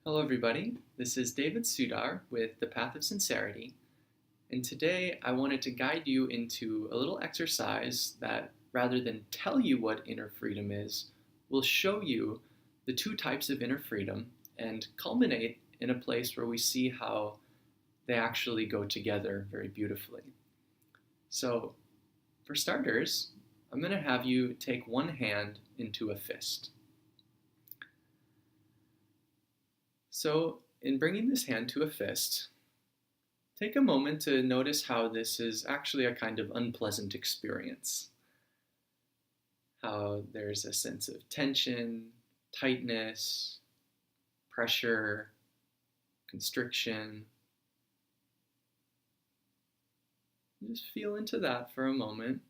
Hello, everybody. This is David Sudar with The Path of Sincerity, and today I wanted to guide you into a little exercise that, rather than tell you what inner freedom is, will show you the two types of inner freedom and culminate in a place where we see how they actually go together very beautifully. So, for starters, I'm going to have you take one hand into a fist. So, in bringing this hand to a fist, take a moment to notice how this is actually a kind of unpleasant experience. How there's a sense of tension, tightness, pressure, constriction. Just feel into that for a moment.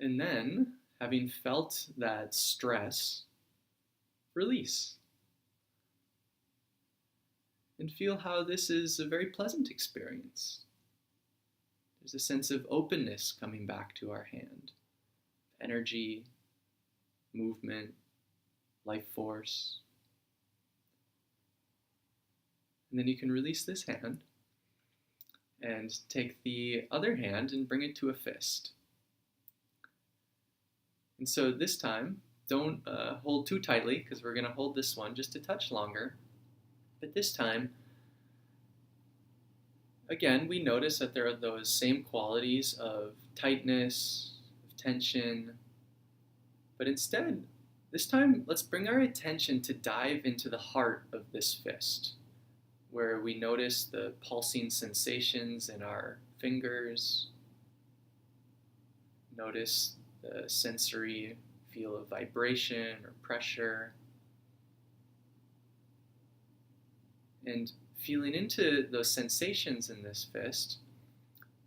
And then, having felt that stress, release. And feel how this is a very pleasant experience. There's a sense of openness coming back to our hand. Energy, movement, life force. And then you can release this hand and take the other hand and bring it to a fist. And so this time, don't hold too tightly because we're going to hold this one just a touch longer. But this time, again, we notice that there are those same qualities of tightness, of tension. But instead, this time, let's bring our attention to dive into the heart of this fist, where we notice the pulsing sensations in our fingers. Notice the sensory feel of vibration or pressure. And feeling into those sensations in this fist,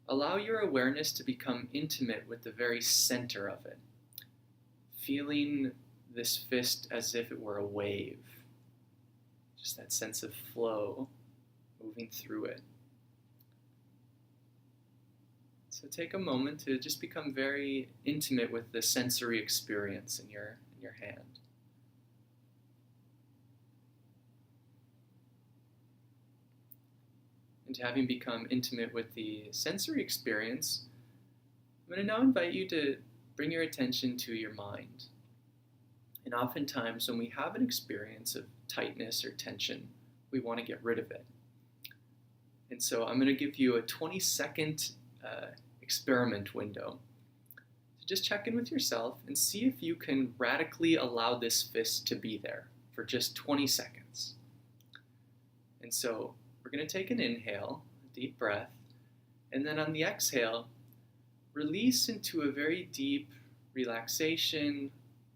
allow your awareness to become intimate with the very center of it. Feeling this fist as if it were a wave. Just that sense of flow moving through it. So take a moment to just become very intimate with the sensory experience in your hand. And having become intimate with the sensory experience, I'm going to now invite you to bring your attention to your mind. And oftentimes when we have an experience of tightness or tension, we want to get rid of it. And so I'm going to give you a 20-second experiment window to just check in with yourself and see if you can radically allow this fist to be there for just 20 seconds. And so we're going to take an inhale, a deep breath, and then on the exhale, release into a very deep relaxation,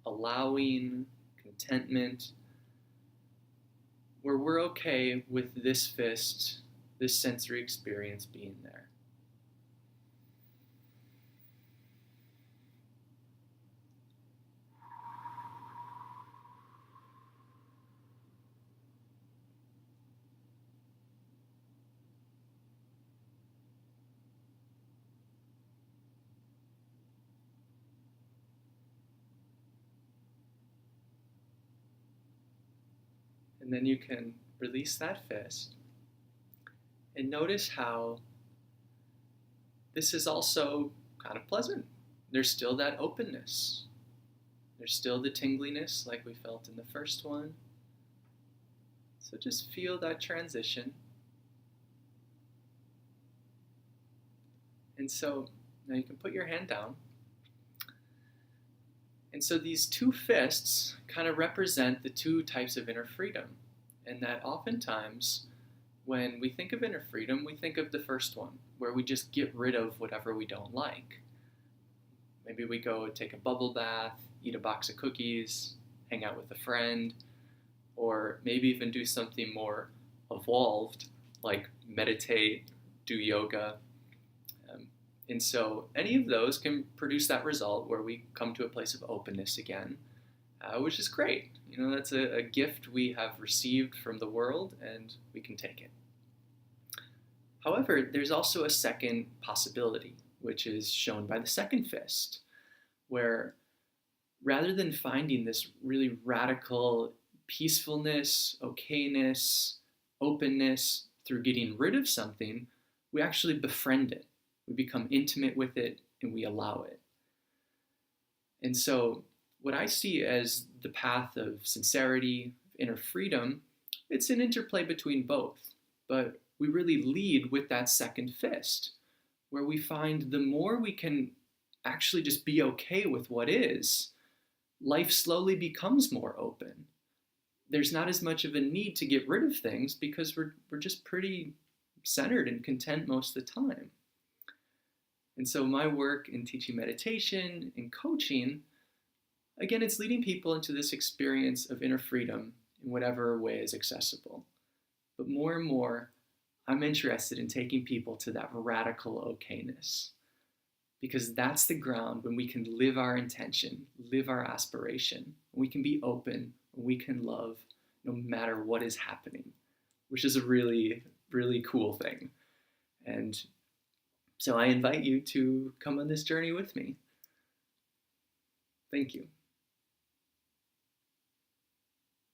allowing, contentment, where we're okay with this fist, this sensory experience being there. And then you can release that fist and notice how this is also kind of pleasant. There's still that openness. There's still the tingliness like we felt in the first one. So just feel that transition. And so now you can put your hand down. And so these two fists kind of represent the two types of inner freedom. And that oftentimes, when we think of inner freedom, we think of the first one, where we just get rid of whatever we don't like. Maybe we go take a bubble bath, eat a box of cookies, hang out with a friend, or maybe even do something more evolved, like meditate, do yoga. And so any of those can produce that result where we come to a place of openness again, which is great. You know, that's a gift we have received from the world, and we can take it. However, there's also a second possibility, which is shown by the second fist, where rather than finding this really radical peacefulness, okayness, openness through getting rid of something, we actually befriend it. We become intimate with it and we allow it. And so, what I see as the path of sincerity, inner freedom, it's an interplay between both. But we really lead with that second fist, where we find the more we can actually just be okay with what is, life slowly becomes more open. There's not as much of a need to get rid of things because we're just pretty centered and content most of the time. And so my work in teaching meditation and coaching, again, it's leading people into this experience of inner freedom in whatever way is accessible. But more and more, I'm interested in taking people to that radical okayness, because that's the ground when we can live our intention, live our aspiration, we can be open, we can love no matter what is happening, which is a really, really cool thing. And so I invite you to come on this journey with me. Thank you.